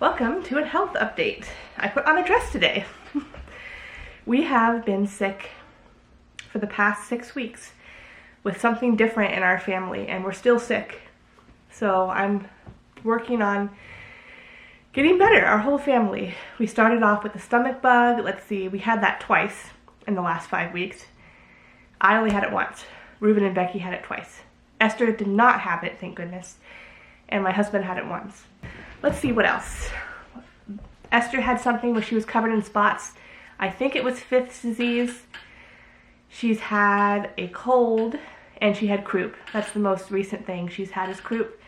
Welcome to a health update. I put on a dress today. We have been sick for the past 6 weeks with something different in our family, and we're still sick. So I'm working on getting better, our whole family. We started off with the stomach bug. Let's see, we had that twice in the last 5 weeks. I only had it once. Reuben and Becky had it twice. Esther did not have it, thank goodness. And my husband had it once. Let's see what else. Esther had something where she was covered in spots. I think it was Fifth's disease. She's had a cold, and she had croup. That's the most recent thing she's had is croup.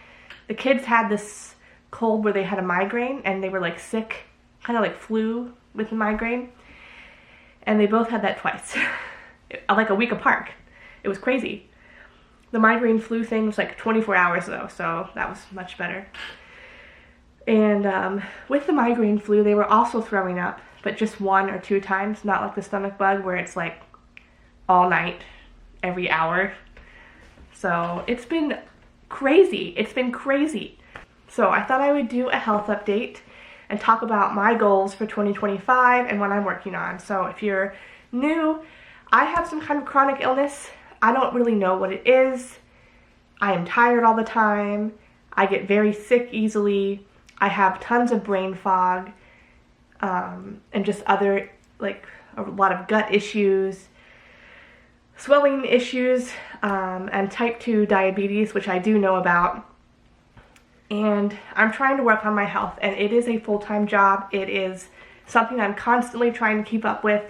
The kids had this cold where they had a migraine, and they were like sick, kind of like flu with a migraine. And they both had that twice, like a week apart. It was crazy. The migraine flu thing was like 24 hours though, so that was much better. And with the migraine flu, they were also throwing up, but just 1 or 2 times, not like the stomach bug where it's like all night, every hour. So it's been crazy. It's been crazy. So I thought I would do a health update and talk about my goals for 2025 and what I'm working on. So if you're new, I have some kind of chronic illness. I don't really know what it is. I am tired all the time. I get very sick easily. I have tons of brain fog, and just other, like a lot of gut issues, swelling issues, and type 2 diabetes, which I do know about. And I'm trying to work on my health, and it is a full-time job. It is something I'm constantly trying to keep up with.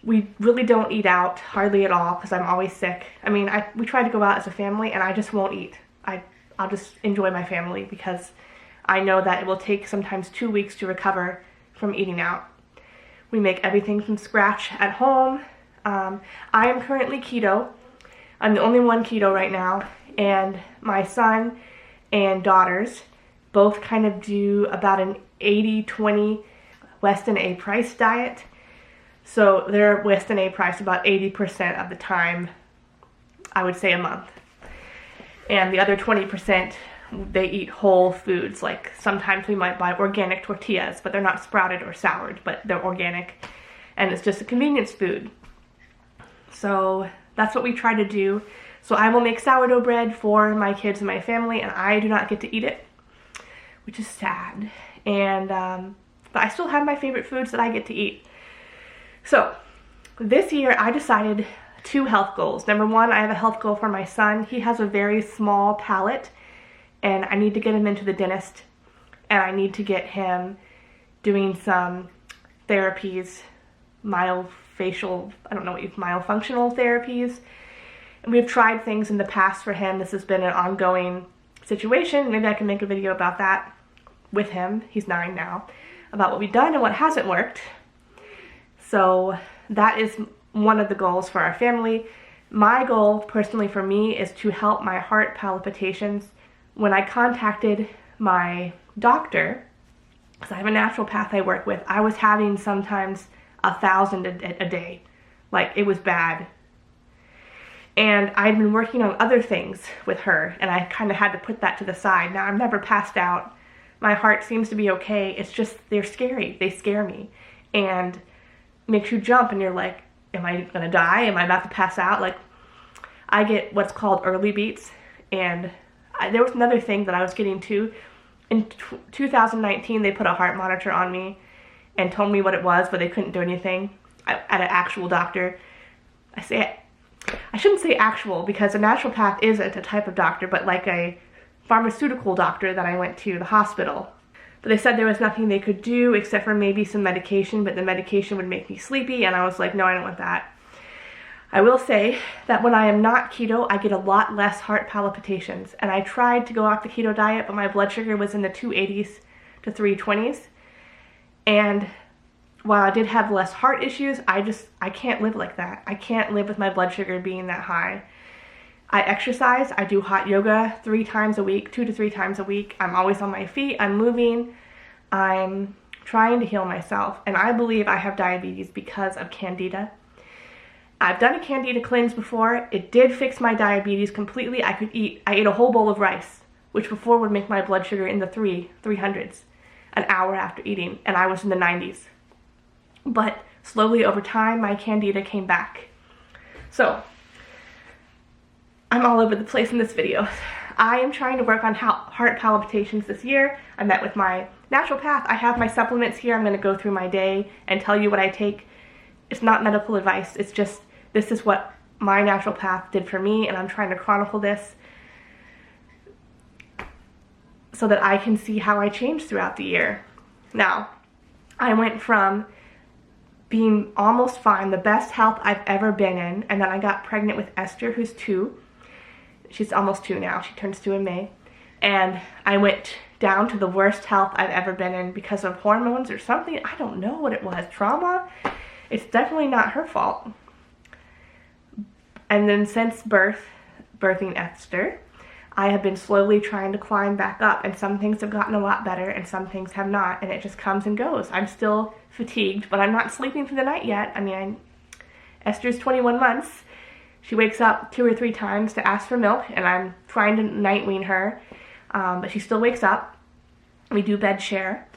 We really don't eat out hardly at all because I'm always sick. I mean, we try to go out as a family, and I just won't eat. I'll just enjoy my family because I know that it will take sometimes 2 weeks to recover from eating out. We make everything from scratch at home. I am currently keto. I'm the only one keto right now, and my son and daughters both kind of do about an 80-20 Weston A. Price diet. So they're Weston A. Price about 80% of the time, I would say a month. And the other 20%, they eat whole foods. Like sometimes we might buy organic tortillas, but they're not sprouted or soured, but they're organic. And it's just a convenience food. So that's what we try to do. So I will make sourdough bread for my kids and my family, and I do not get to eat it, which is sad. And but I still have my favorite foods that I get to eat. So this year I decided 2 health goals. Number 1, I have a health goal for my son. He has a very small palate, and I need to get him into the dentist, and I need to get him doing some therapies, myofunctional therapies. And we've tried things in the past for him. This has been an ongoing situation. Maybe I can make a video about that with him. He's 9 now, about what we've done and what hasn't worked. So that is one of the goals for our family. My goal, personally for me, is to help my heart palpitations. When I contacted my doctor, because I have a naturopath I work with, I was having sometimes 1,000 a day. Like, it was bad. And I'd been working on other things with her, and I kind of had to put that to the side. Now, I've never passed out. My heart seems to be okay. It's just, they're scary. They scare me. And makes you jump, and you're like, am I gonna die? Am I about to pass out? Like, I get what's called early beats, and there was another thing that I was getting too. In 2019, they put a heart monitor on me and told me what it was, but they couldn't do anything at an actual doctor. I shouldn't say actual, because a naturopath isn't a type of doctor, but like a pharmaceutical doctor that I went to the hospital. But they said there was nothing they could do except for maybe some medication, but the medication would make me sleepy, and I was like, no, I don't want that. I will say that when I am not keto, I get a lot less heart palpitations, and I tried to go off the keto diet, but my blood sugar was in the 280s to 320s, and while I did have less heart issues, I can't live like that. I can't live with my blood sugar being that high. I exercise. I do hot yoga 3 times a week, 2 to 3 times a week. I'm always on my feet. I'm moving. I'm trying to heal myself. And I believe I have diabetes because of Candida. I've done a Candida cleanse before. It did fix my diabetes completely. I ate a whole bowl of rice, which before would make my blood sugar in the 300s. an hour after eating, and I was in the 90s. But slowly over time, my candida came back. So, I'm all over the place in this video. I am trying to work on heart palpitations this year. I met with my naturopath. I have my supplements here. I'm going to go through my day and tell you what I take. It's not medical advice. It's just, this is what my naturopath did for me, and I'm trying to chronicle this so that I can see how I changed throughout the year. Now, I went from being almost fine, the best health I've ever been in, and then I got pregnant with Esther, who's 2. She's almost 2 now. She turns 2 in May. And I went down to the worst health I've ever been in because of hormones or something. I don't know what it was. Trauma? It's definitely not her fault. And then since birthing Esther, I have been slowly trying to climb back up, and some things have gotten a lot better and some things have not, and it just comes and goes. I'm still fatigued, but I'm not sleeping through the night yet. I mean, Esther's 21 months. She wakes up 2 or 3 times to ask for milk, and I'm trying to night wean her, but she still wakes up. We do bed share.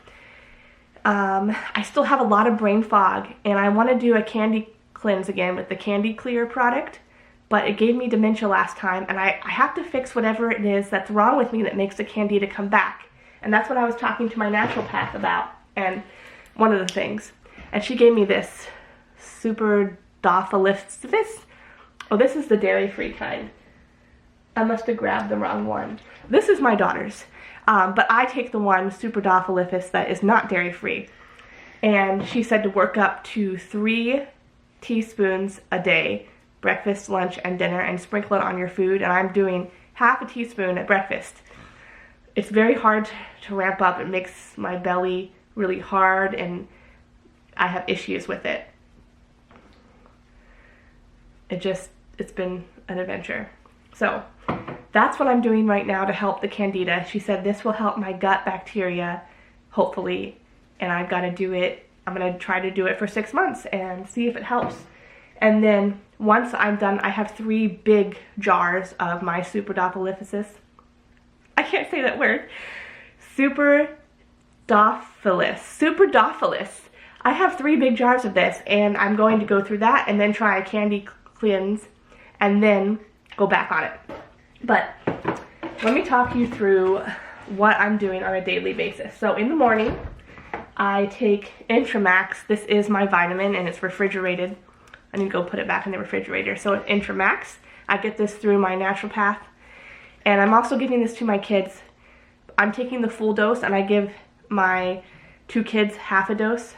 I still have a lot of brain fog, and I want to do a candy cleanse again with the Candy Clear product, but it gave me dementia last time, and I have to fix whatever it is that's wrong with me that makes the candida come back. And that's what I was talking to my naturopath about, and one of the things. And she gave me this Super Dophalifis. Oh, this is the dairy-free kind. I must have grabbed the wrong one. This is my daughter's, but I take the one, Super Dophalifis, that is not dairy-free. And she said to work up to 3 teaspoons a day, breakfast, lunch, and dinner, and sprinkle it on your food. And I'm doing half a teaspoon at breakfast. It's very hard to ramp up. It makes my belly really hard, and I have issues with it. It's been an adventure. So that's what I'm doing right now to help the candida. She said this will help my gut bacteria, hopefully, and I've got to do it. I'm going to try to do it for 6 months and see if it helps. And then once I'm done, I have 3 big jars of my Super Dophalifis. I can't say that word. Super Dophalis. I have 3 big jars of this, and I'm going to go through that and then try a candy cleanse and then go back on it. But let me talk you through what I'm doing on a daily basis. So in the morning, I take Intramax. This is my vitamin, and it's refrigerated. I need to go put it back in the refrigerator. So it's Intramax. I get this through my naturopath. And I'm also giving this to my kids. I'm taking the full dose, and I give my 2 kids half a dose,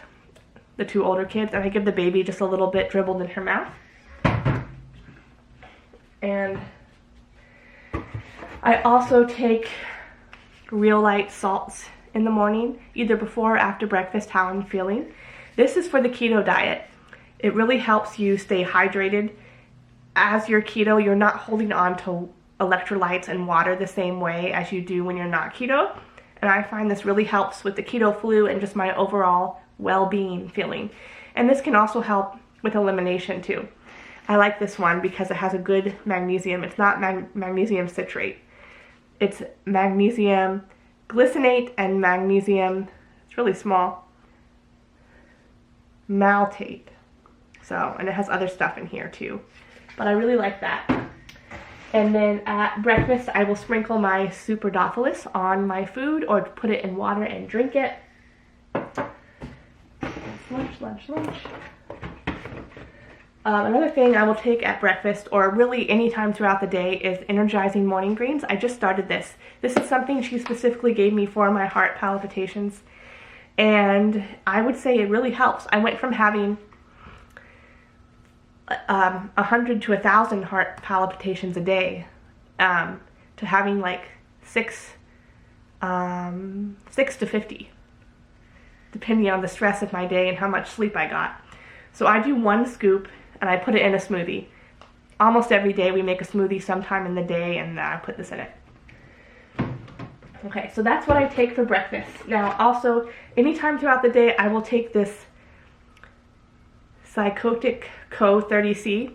the 2 older kids, and I give the baby just a little bit dribbled in her mouth. And I also take Real Light salts in the morning, either before or after breakfast, how I'm feeling. This is for the keto diet. It really helps you stay hydrated. As you're keto, you're not holding on to electrolytes and water the same way as you do when you're not keto. And I find this really helps with the keto flu and just my overall well-being feeling. And this can also help with elimination too. I like this one because it has a good magnesium. It's not magnesium citrate. It's magnesium glycinate and magnesium, it's really small, maltate. So, and it has other stuff in here too. But I really like that. And then at breakfast, I will sprinkle my Super Dophalis on my food or put it in water and drink it. Lunch. Another thing I will take at breakfast, or really any time throughout the day, is Energizing Morning Greens. I just started this. This is something she specifically gave me for my heart palpitations, and I would say it really helps. I went from having 100 to 1,000 heart palpitations a day to having like 6 to 50, depending on the stress of my day and how much sleep I got. So I do 1 scoop and I put it in a smoothie. Almost every day we make a smoothie sometime in the day, and I put this in it. Okay, so that's what I take for breakfast. Now also, anytime throughout the day, I will take this Psychotic Co 30C,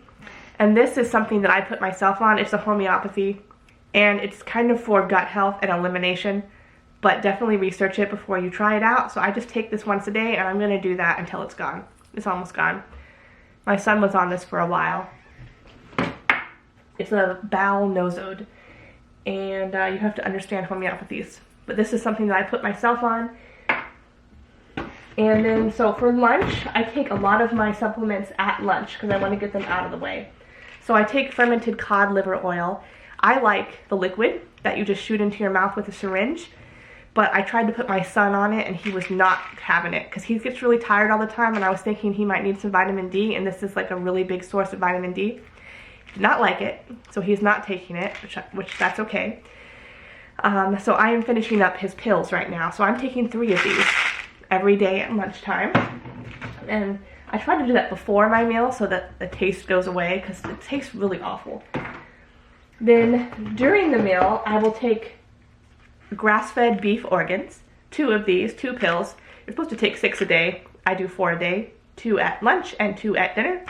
and this is something that I put myself on. It's a homeopathy, and it's kind of for gut health and elimination. but definitely research it before you try it out. So I just take this once a day, and I'm going to do that until it's gone. It's almost gone. My son was on this for a while. It's a bowel nosode, and you have to understand homeopathies. But this is something that I put myself on. And then, so for lunch, I take a lot of my supplements at lunch because I want to get them out of the way. So I take fermented cod liver oil. I like the liquid that you just shoot into your mouth with a syringe, but I tried to put my son on it and he was not having it because he gets really tired all the time, and I was thinking he might need some vitamin D, and this is like a really big source of vitamin D. He did not like it, so he's not taking it, which that's okay. So I am finishing up his pills right now. So I'm taking 3 of these every day at lunchtime, and I try to do that before my meal so that the taste goes away because it tastes really awful. Then during the meal, I will take grass-fed beef organs, 2 of these, 2 pills. You're supposed to take 6 a day. I do 4 a day, 2 at lunch and 2 at dinner.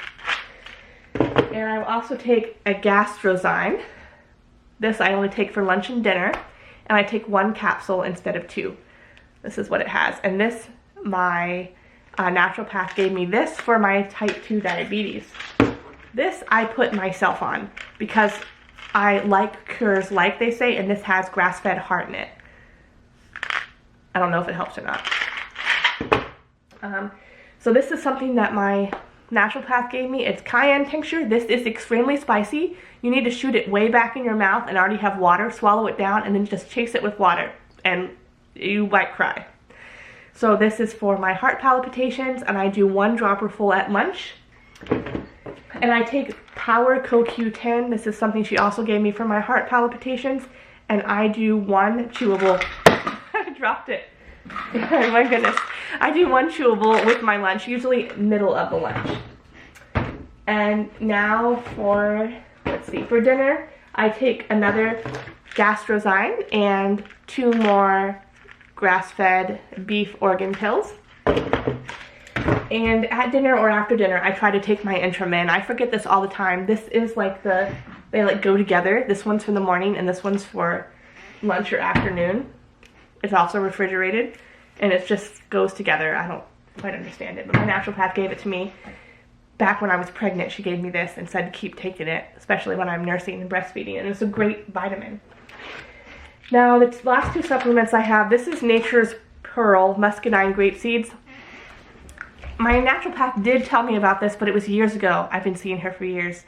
And I will also take a Gastrozyme. This I only take for lunch and dinner, and I take 1 capsule instead of 2. This is what it has. And this, my naturopath gave me this for my type 2 diabetes. This I put myself on because I like Cures Like, they say, and this has grass-fed heart in it. I don't know if it helps or not. So this is something that my naturopath gave me. It's cayenne tincture. This is extremely spicy. You need to shoot it way back in your mouth and already have water, swallow it down, and then just chase it with water, and you might cry. So this is for my heart palpitations, and I do 1 dropper full at lunch. And I take Power CoQ10. This is something she also gave me for my heart palpitations, and I do 1 chewable. I dropped it. Oh my goodness. I do 1 chewable with my lunch, usually middle of the lunch. And now for, let's see, for dinner, I take another Gastrozyme and 2 more grass-fed beef organ pills. And at dinner or after dinner, I try to take my Intramin. I forget this all the time. This is like they like go together. This one's for the morning and this one's for lunch or afternoon. It's also refrigerated, and it just goes together. I don't quite understand it, but my naturopath gave it to me. Back when I was pregnant, she gave me this and said keep taking it, especially when I'm nursing and breastfeeding, and it's a great vitamin. Now, the last 2 supplements I have, this is Nature's Pearl Muscadine Grape Seeds. My naturopath did tell me about this, but it was years ago. I've been seeing her for years.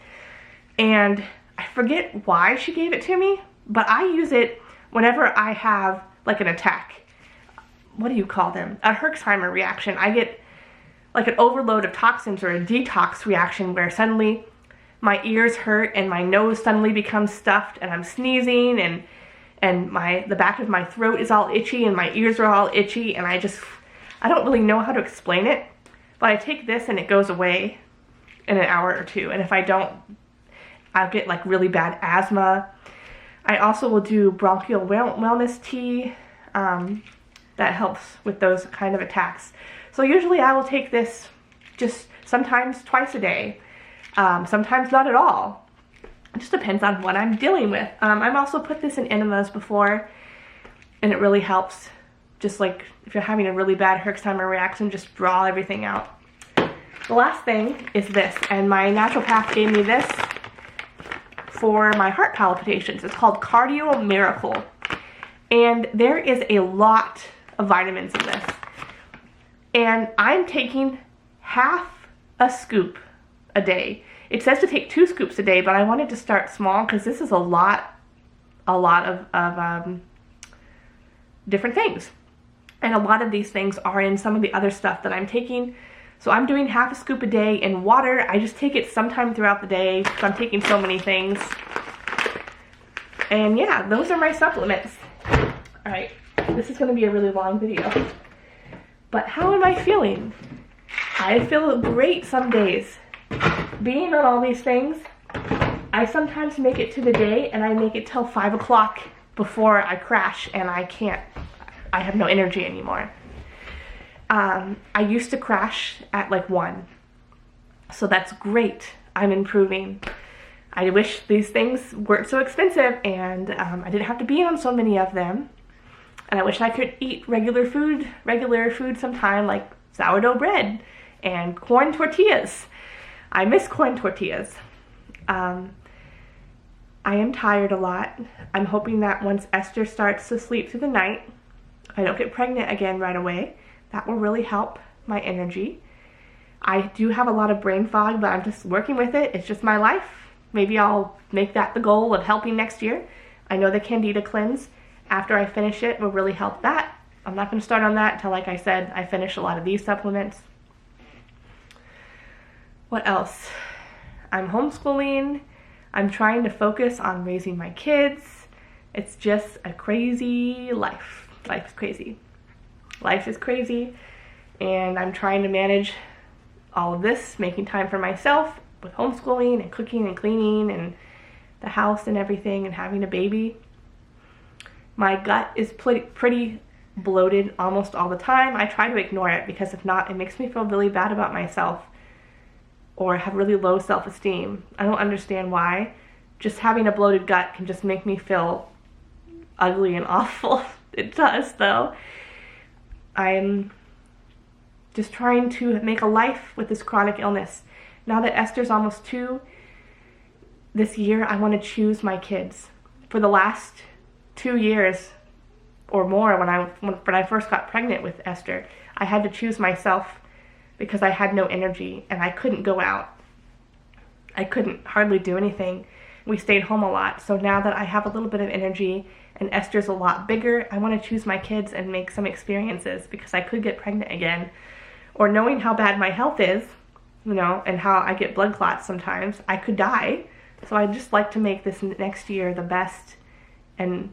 And I forget why she gave it to me, but I use it whenever I have like an attack. What do you call them? A Herxheimer reaction. I get like an overload of toxins, or a detox reaction where suddenly my ears hurt and my nose suddenly becomes stuffed and I'm sneezing, and the back of my throat is all itchy and my ears are all itchy, and I don't really know how to explain it. But I take this and it goes away in an hour or 2. And if I don't, I'll get like really bad asthma. I also will do bronchial wellness tea. That helps with those kind of attacks. So usually I will take this just sometimes twice a day. Sometimes not at all. It just depends on what I'm dealing with. I've also put this in enemas before, and it really helps. Just like if you're having a really bad Herxheimer reaction, just draw everything out. The last thing is this, and my naturopath gave me this for my heart palpitations. It's called Cardio Miracle, and there is a lot of vitamins in this. And I'm taking half a scoop a day. It says to take 2 scoops a day, but I wanted to start small because this is a lot of different things. And a lot of these things are in some of the other stuff that I'm taking. So I'm doing half a scoop a day in water. I just take it sometime throughout the day because I'm taking so many things. And yeah, those are my supplements. Alright, this is going to be a really long video. But how am I feeling? I feel great some days. Being on all these things, I sometimes make it to the day and I make it till 5 o'clock before I crash and I have no energy anymore. I used to crash at like 1. So that's great. I'm improving. I wish these things weren't so expensive and I didn't have to be on so many of them. And I wish I could eat regular food sometime, like sourdough bread and corn tortillas. I miss corn tortillas. I am tired a lot. I'm hoping that once Esther starts to sleep through the night, I don't get pregnant again right away. That will really help my energy. I do have a lot of brain fog, but I'm just working with it. It's just my life. Maybe I'll make that the goal of helping next year. I know the Candida cleanse, after I finish it, will really help that. I'm not going to start on that until, like I said, I finish a lot of these supplements. What else? I'm homeschooling. I'm trying to focus on raising my kids. It's just a crazy life. Life is crazy. Life is crazy, and I'm trying to manage all of this, making time for myself with homeschooling and cooking and cleaning and the house and everything and having a baby. My gut is pretty bloated almost all the time. I try to ignore it because if not, it makes me feel really bad about myself or have really low self-esteem. I don't understand why. Just having a bloated gut can just make me feel ugly and awful. It does, though. I'm just trying to make a life with this chronic illness. Now that Esther's almost 2, this year I want to choose my kids. For the last 2 years or more, when I first got pregnant with Esther, I had to choose myself because I had no energy and I couldn't go out. I couldn't hardly do anything. We stayed home a lot. So now that I have a little bit of energy and Esther's a lot bigger, I want to choose my kids and make some experiences because I could get pregnant again. Or knowing how bad my health is, you know, and how I get blood clots sometimes, I could die. So I just like to make this next year the best and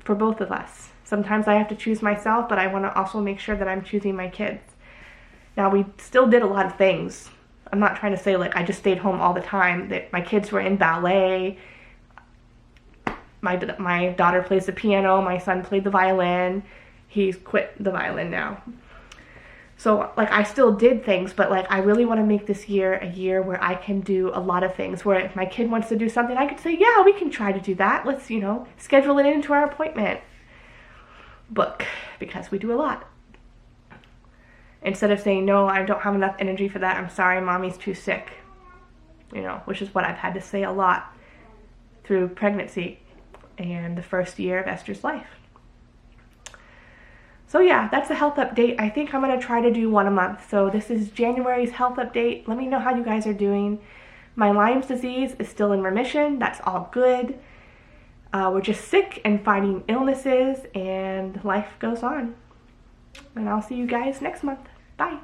for both of us. Sometimes I have to choose myself, but I want to also make sure that I'm choosing my kids. Now, we still did a lot of things. I'm not trying to say like I just stayed home all the time. That my kids were in ballet. My daughter plays the piano. My son played the violin. He's quit the violin now. So like I still did things, but like I really want to make this year a year where I can do a lot of things. Where if my kid wants to do something, I could say, yeah, we can try to do that. Let's, you know, schedule it into our appointment book because we do a lot. Instead of saying, no, I don't have enough energy for that. I'm sorry, mommy's too sick. You know, which is what I've had to say a lot through pregnancy and the first year of Esther's life. So yeah, that's a health update. I think I'm going to try to do one a month. So this is January's health update. Let me know how you guys are doing. My Lyme's disease is still in remission. That's all good. We're just sick and fighting illnesses, and life goes on. And I'll see you guys next month. Bye.